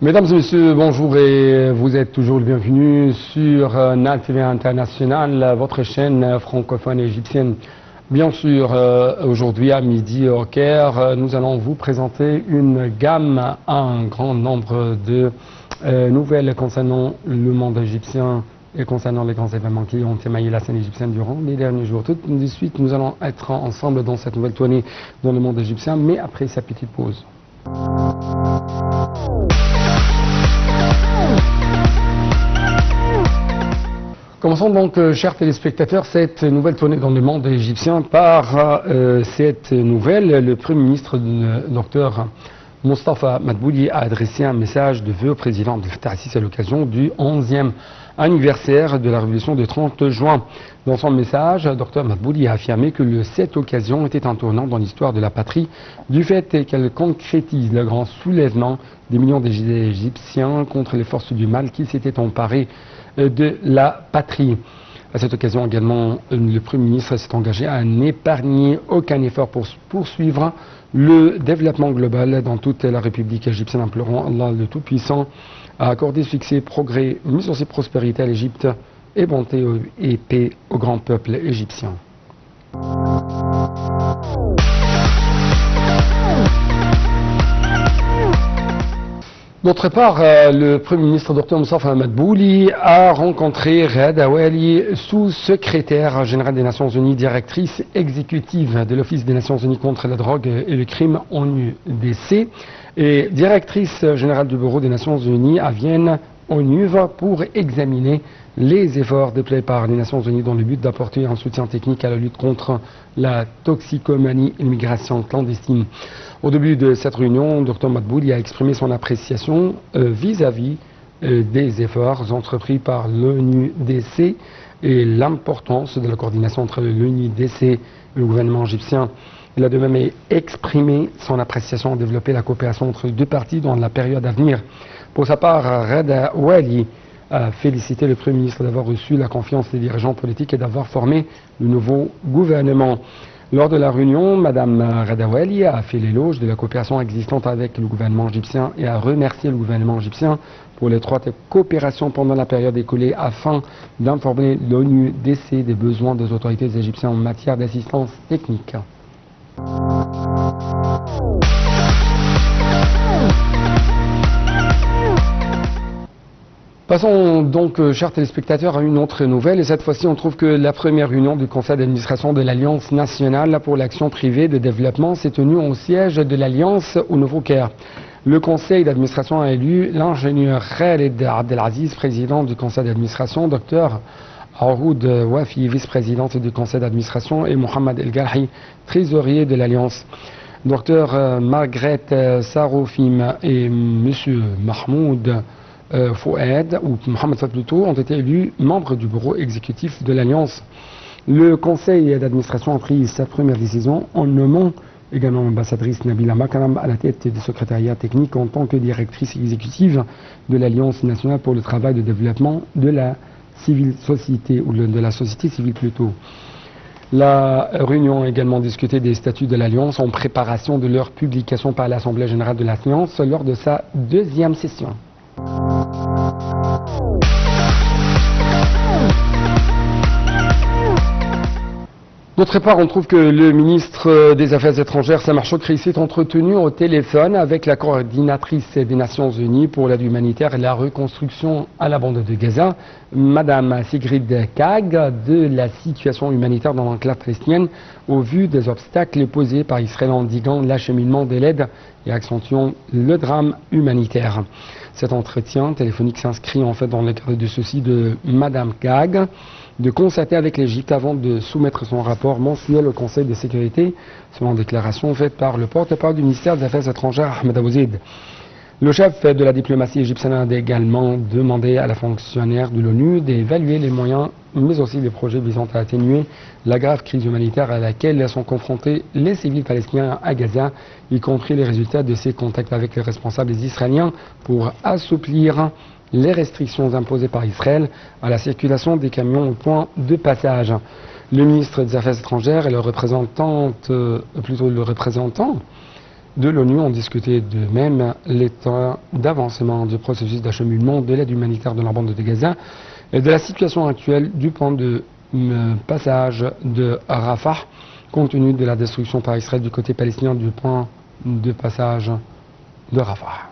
Mesdames et messieurs, bonjour et vous êtes toujours le bienvenu sur NAL TV International, votre chaîne francophone égyptienne. Bien sûr, aujourd'hui à midi au Caire, nous allons vous présenter une gamme, un grand nombre de nouvelles concernant le monde égyptien et concernant les grands événements qui ont émaillé la scène égyptienne durant les derniers jours. Tout de suite, nous allons être ensemble dans cette nouvelle tournée dans le monde égyptien, mais après sa petite pause. Commençons donc, chers téléspectateurs, cette nouvelle tournée dans le monde égyptien par cette nouvelle. Le Premier ministre, Dr Mostafa Madbouli, a adressé un message de vœux au président Abdel Fattah al-Sisi à l'occasion du 11e anniversaire de la révolution du 30 juin. Dans son message, Dr Madbouli a affirmé que cette occasion était un tournant dans l'histoire de la patrie, du fait qu'elle concrétise le grand soulèvement des millions d'Égyptiens contre les forces du mal qui s'étaient emparées de la patrie. À cette occasion également, le Premier ministre s'est engagé à n'épargner aucun effort pour poursuivre le développement global dans toute la République égyptienne, implorant Allah le Tout-Puissant à accorder succès, progrès, mais aussi prospérité à l'Égypte et bonté et paix au grand peuple égyptien. D'autre part, le Premier ministre Dr Mostafa Madbouli a rencontré Ghada Wali, sous-secrétaire général des Nations Unies, directrice exécutive de l'Office des Nations Unies contre la drogue et le crime ONU-DC et directrice générale du Bureau des Nations Unies à Vienne, ONU, pour examiner les efforts déployés par les Nations Unies dans le but d'apporter un soutien technique à la lutte contre la toxicomanie et l'immigration clandestine. Au début de cette réunion, Dr Madbouli a exprimé son appréciation vis-à-vis des efforts entrepris par l'ONU-DC et l'importance de la coordination entre l'ONU-DC et le gouvernement égyptien. Il a de même exprimé son appréciation à développer la coopération entre les deux parties dans la période à venir. Pour sa part, Ghada Wali a félicité le Premier ministre d'avoir reçu la confiance des dirigeants politiques et d'avoir formé le nouveau gouvernement. Lors de la réunion, Mme Ghada Wali a fait l'éloge de la coopération existante avec le gouvernement égyptien et a remercié le gouvernement égyptien pour l'étroite coopération pendant la période écoulée afin d'informer l'ONU-DC des besoins des autorités égyptiennes en matière d'assistance technique. Passons donc, chers téléspectateurs, à une autre nouvelle. Et cette fois-ci, on trouve que la première réunion du conseil d'administration de l'Alliance nationale pour l'action privée de développement s'est tenue au siège de l'Alliance au Nouveau-Caire. Le conseil d'administration a élu l'ingénieur Khaled Abdelaziz, président du conseil d'administration, Dr Haroud Wafi, vice-présidente du conseil d'administration, et Mohamed El Garhi, trésorier de l'Alliance. Dr Margaret Sarofim et M. Mahmoud Fouad, ou Mohamed Fouad plutôt, ont été élus membres du bureau exécutif de l'Alliance. Le conseil d'administration a pris sa première décision en nommant également l'ambassadrice Nabila Makaram à la tête du secrétariat technique en tant que directrice exécutive de l'Alliance nationale pour le travail de développement de la civile société, ou de la société civile plutôt. La réunion a également discuté des statuts de l'Alliance en préparation de leur publication par l'Assemblée générale de l'Alliance lors de sa deuxième session. D'autre part, on trouve que le ministre des Affaires étrangères, Samar Chokri, s'est entretenu au téléphone avec la coordinatrice des Nations Unies pour l'aide humanitaire et la reconstruction à la bande de Gaza, Madame Sigrid Kaag, de la situation humanitaire dans l'enclave palestinienne au vu des obstacles posés par Israël en endiguant l'acheminement de l'aide et accentuant le drame humanitaire. Cet entretien téléphonique s'inscrit en fait dans le cadre du souci de Madame Kaag de concerter avec l'Égypte avant de soumettre son rapport mensuel au Conseil de sécurité, selon déclaration faite par le porte-parole du ministère des Affaires étrangères, Ahmed Abouzid. Le chef de la diplomatie égyptienne a également demandé à la fonctionnaire de l'ONU d'évaluer les moyens, mais aussi les projets visant à atténuer la grave crise humanitaire à laquelle sont confrontés les civils palestiniens à Gaza, y compris les résultats de ses contacts avec les responsables israéliens pour assouplir les restrictions imposées par Israël à la circulation des camions au point de passage. Le ministre des Affaires étrangères et le représentant de l'ONU ont discuté de même l'état d'avancement du processus d'acheminement de l'aide humanitaire de la bande de Gaza et de la situation actuelle du point de passage de Rafah, compte tenu de la destruction par Israël du côté palestinien du point de passage de Rafah.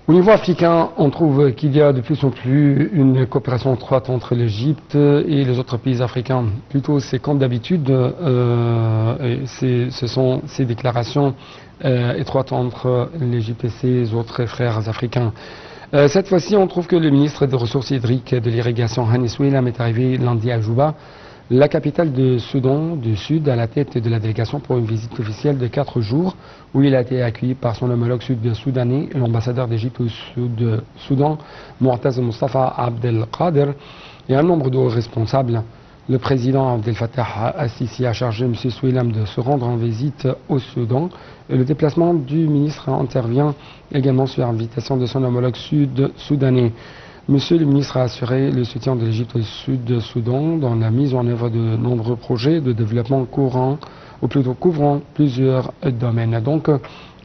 Au niveau africain, on trouve qu'il y a de plus en plus une coopération étroite entre l'Égypte et les autres pays africains. Plutôt, c'est comme d'habitude, ce sont ces déclarations étroites entre l'Égypte et ses autres frères africains. Cette fois-ci, on trouve que le ministre des Ressources hydriques et de l'Irrigation, Hani Soueilam, est arrivé lundi à Juba, la capitale du Soudan du Sud, à la tête de la délégation pour une visite officielle de 4 jours, où il a été accueilli par son homologue sud-soudanais, l'ambassadeur d'Égypte au Soudan, Mu'taz Mustafa Abdelkader, et un nombre de responsables. Le président Abdel Fattah al-Sisi a chargé M. Soueilam de se rendre en visite au Soudan. Et le déplacement du ministre intervient également sur invitation de son homologue sud-soudanais. Monsieur le ministre a assuré le soutien de l'Égypte au Sud-Soudan dans la mise en œuvre de nombreux projets de développement couvrant plusieurs domaines. Donc,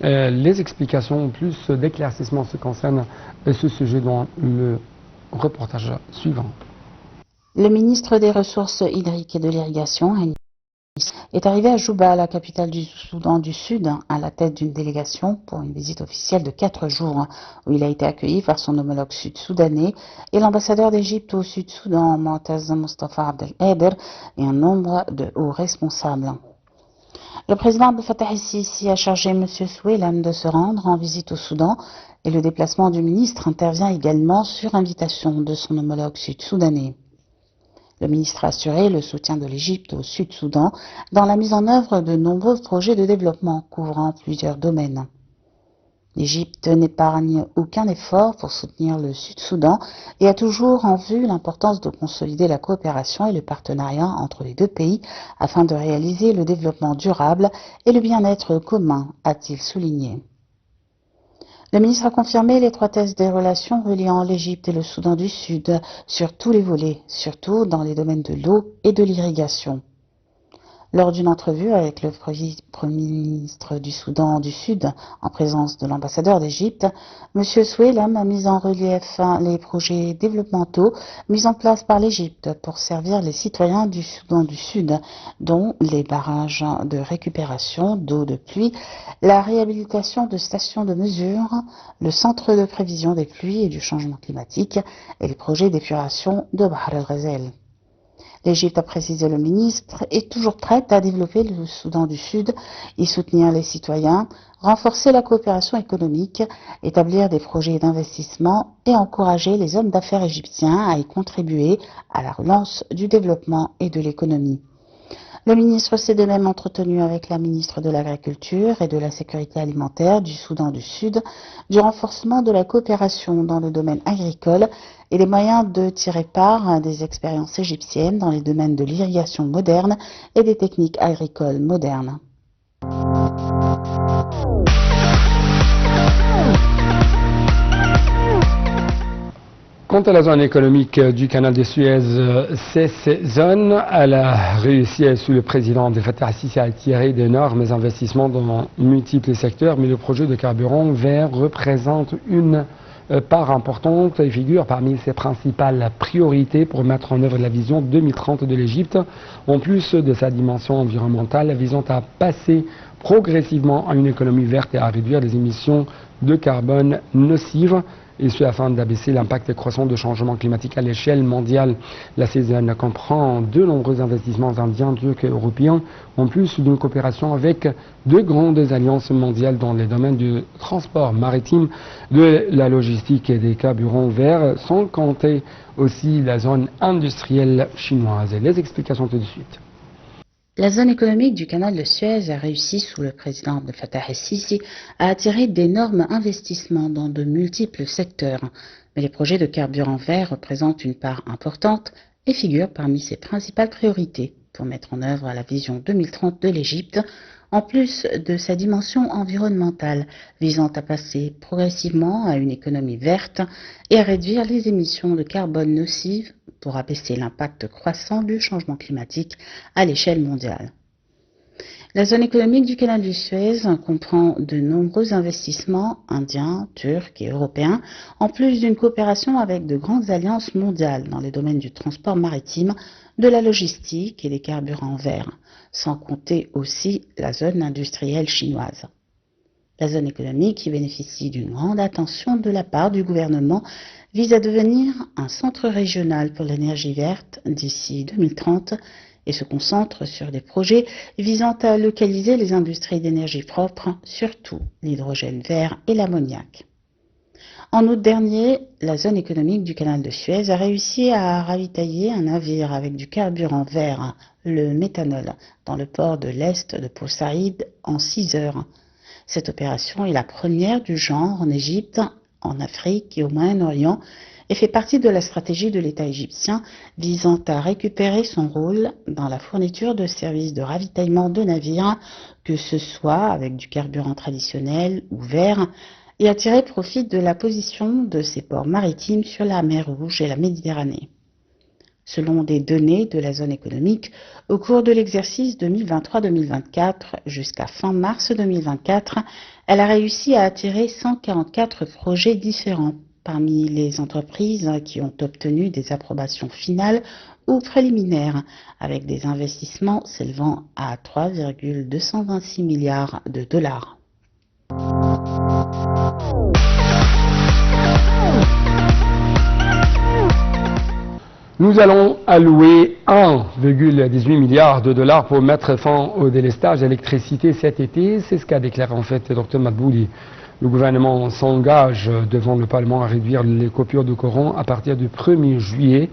les explications, plus d'éclaircissements se concernent ce sujet dans le reportage suivant. Le ministre des Ressources hydriques et de l'Irrigation est arrivé à Juba, la capitale du Soudan du Sud, à la tête d'une délégation pour une visite officielle de 4 jours, où il a été accueilli par son homologue sud-soudanais et l'ambassadeur d'Égypte au Sud-Soudan, Mu'taz Mustafa Abdelkader, et un nombre de hauts responsables. Le président Abdel Fattah al-Sisi a chargé M. Soueilam de se rendre en visite au Soudan et le déplacement du ministre intervient également sur invitation de son homologue sud-soudanais. Le ministre a assuré le soutien de l'Égypte au Sud-Soudan dans la mise en œuvre de nombreux projets de développement couvrant plusieurs domaines. L'Égypte n'épargne aucun effort pour soutenir le Sud-Soudan et a toujours en vue l'importance de consolider la coopération et le partenariat entre les deux pays afin de réaliser le développement durable et le bien-être commun, a-t-il souligné. Le ministre a confirmé l'étroitesse des relations reliant l'Égypte et le Soudan du Sud sur tous les volets, surtout dans les domaines de l'eau et de l'irrigation. Lors d'une entrevue avec le Premier ministre du Soudan du Sud, en présence de l'ambassadeur d'Égypte, M. Soueilam a mis en relief les projets développementaux mis en place par l'Égypte pour servir les citoyens du Soudan du Sud, dont les barrages de récupération d'eau de pluie, la réhabilitation de stations de mesure, le centre de prévision des pluies et du changement climatique et les projets d'épuration de Bahr el-Ghazal. L'Égypte, a précisé le ministre, est toujours prête à développer le Soudan du Sud, y soutenir les citoyens, renforcer la coopération économique, établir des projets d'investissement et encourager les hommes d'affaires égyptiens à y contribuer à la relance du développement et de l'économie. Le ministre s'est de même entretenu avec la ministre de l'Agriculture et de la Sécurité alimentaire du Soudan du Sud du renforcement de la coopération dans le domaine agricole et les moyens de tirer part à des expériences égyptiennes dans les domaines de l'irrigation moderne et des techniques agricoles modernes. Quant à la zone économique du canal de Suez, cette zone, elle a réussi, sous le président Abdel Fattah al-Sisi, à attirer d'énormes investissements dans multiples secteurs, mais le projet de carburant vert représente une part importante et figure parmi ses principales priorités pour mettre en œuvre la vision 2030 de l'Égypte, en plus de sa dimension environnementale visant à passer progressivement à une économie verte et à réduire les émissions de carbone nocives, et ce afin d'abaisser l'impact croissant de changement climatique à l'échelle mondiale. La CESAN comprend de nombreux investissements indiens, turcs et européens, en plus d'une coopération avec de grandes alliances mondiales dans les domaines du transport maritime, de la logistique et des carburants verts, sans compter aussi la zone industrielle chinoise. Et les explications tout de suite. La zone économique du canal de Suez a réussi, sous le président Abdel Fattah al-Sisi, à attirer d'énormes investissements dans de multiples secteurs. Mais les projets de carburant vert représentent une part importante et figurent parmi ses principales priorités pour mettre en œuvre la vision 2030 de l'Égypte, en plus de sa dimension environnementale visant à passer progressivement à une économie verte et à réduire les émissions de carbone nocives pour abaisser l'impact croissant du changement climatique à l'échelle mondiale. La zone économique du canal de Suez comprend de nombreux investissements indiens, turcs et européens, en plus d'une coopération avec de grandes alliances mondiales dans les domaines du transport maritime, de la logistique et des carburants verts, sans compter aussi la zone industrielle chinoise. La zone économique, qui bénéficie d'une grande attention de la part du gouvernement, vise à devenir un centre régional pour l'énergie verte d'ici 2030 et se concentre sur des projets visant à localiser les industries d'énergie propre, surtout l'hydrogène vert et l'ammoniac. En août dernier, la zone économique du canal de Suez a réussi à ravitailler un navire avec du carburant vert, le méthanol, dans le port de l'Est de Port Saïd en 6 heures. Cette opération est la première du genre en Égypte, en Afrique et au Moyen-Orient et fait partie de la stratégie de l'État égyptien visant à récupérer son rôle dans la fourniture de services de ravitaillement de navires, que ce soit avec du carburant traditionnel ou vert, et à tirer profit de la position de ces ports maritimes sur la mer Rouge et la Méditerranée. Selon des données de la zone économique, au cours de l'exercice 2023-2024 jusqu'à fin mars 2024, elle a réussi à attirer 144 projets différents parmi les entreprises qui ont obtenu des approbations finales ou préliminaires, avec des investissements s'élevant à 3,226 milliards de dollars. Nous allons allouer 1,18 milliard de dollars pour mettre fin au délestage d'électricité cet été. C'est ce qu'a déclaré en fait Dr Madbouli. Le gouvernement s'engage devant le Parlement à réduire les coupures de courant à partir du 1er juillet.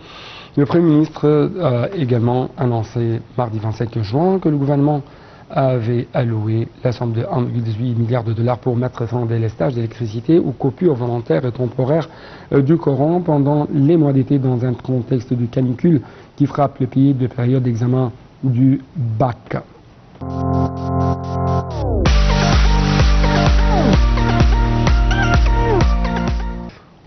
Le Premier ministre a également annoncé mardi 25 juin que le gouvernement avait alloué la somme de 1,18 milliard de dollars pour mettre fin au délestage d'électricité ou coupures volontaires et temporaires du courant pendant les mois d'été dans un contexte de canicule qui frappe le pays de période d'examen du bac.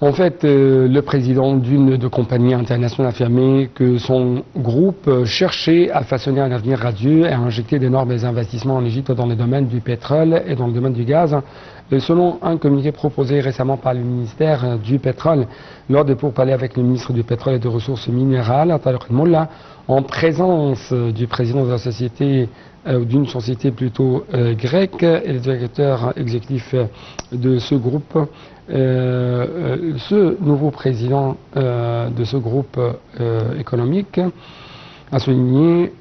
En fait, le président d'une de compagnie internationale a affirmé que son groupe cherchait à façonner un avenir radieux et à injecter d'énormes investissements en Égypte dans le domaine du pétrole et dans le domaine du gaz. Selon un communiqué proposé récemment par le ministère du pétrole, lors de pourparlers avec le ministre du pétrole et des ressources minérales, Tarek El-Molla, en présence du président de la société, d'une société plutôt grecque, et le directeur exécutif de ce groupe, ce nouveau président de ce groupe économique a souligné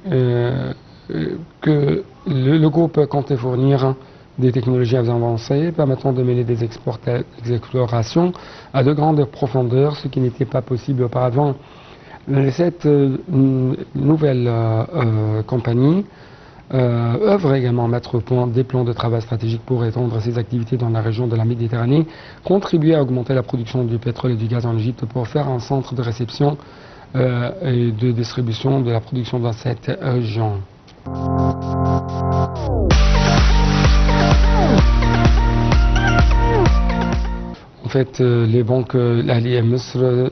que le groupe comptait fournir des technologies avancées permettant de mener des explorations à de grandes profondeurs, ce qui n'était pas possible auparavant. Cette nouvelle compagnie œuvre également à mettre au point des plans de travail stratégiques pour étendre ses activités dans la région de la Méditerranée, contribuer à augmenter la production du pétrole et du gaz en Égypte pour faire un centre de réception et de distribution de la production dans cette région. En fait, les banques, l'Ahli Misr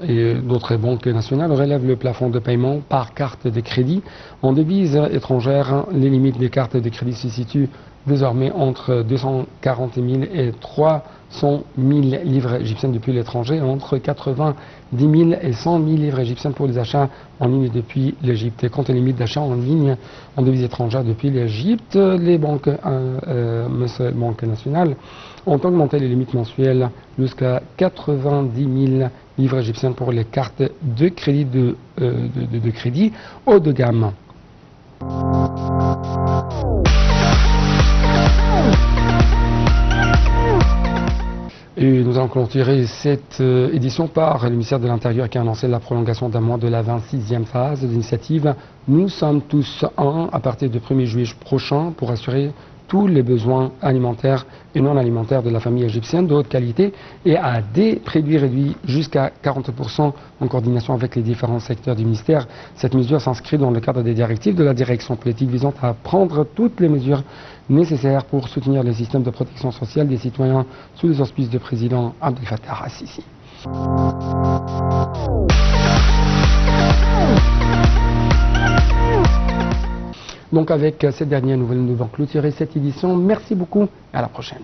et d'autres banques nationales relèvent le plafond de paiement par carte de crédit. En devises étrangères, les limites des cartes de crédit se situent désormais entre 240 000 et 300 000 livres égyptiennes depuis l'étranger, entre 90 000 et 100 000 livres égyptiennes pour les achats en ligne depuis l'Égypte. Et quant aux limites d'achat en ligne en devises étrangères depuis l'Égypte, les banques nationales ont augmenté les limites mensuelles jusqu'à 90 000 livres égyptiennes pour les cartes de crédit de crédit haut de gamme. Et nous allons clôturer cette édition par le ministère de l'Intérieur qui a annoncé la prolongation d'un mois de la 26e phase de l'initiative « Nous sommes tous un » à partir du 1er juillet prochain pour assurer tous les besoins alimentaires et non alimentaires de la famille égyptienne de haute qualité et à des produits réduits jusqu'à 40% en coordination avec les différents secteurs du ministère. Cette mesure s'inscrit dans le cadre des directives de la direction politique visant à prendre toutes les mesures nécessaires pour soutenir le système de protection sociale des citoyens sous les auspices du président Abdel Fattah al-Sisi. Donc avec cette dernière nouvelle, nous allons clôturer cette édition. Merci beaucoup, à la prochaine.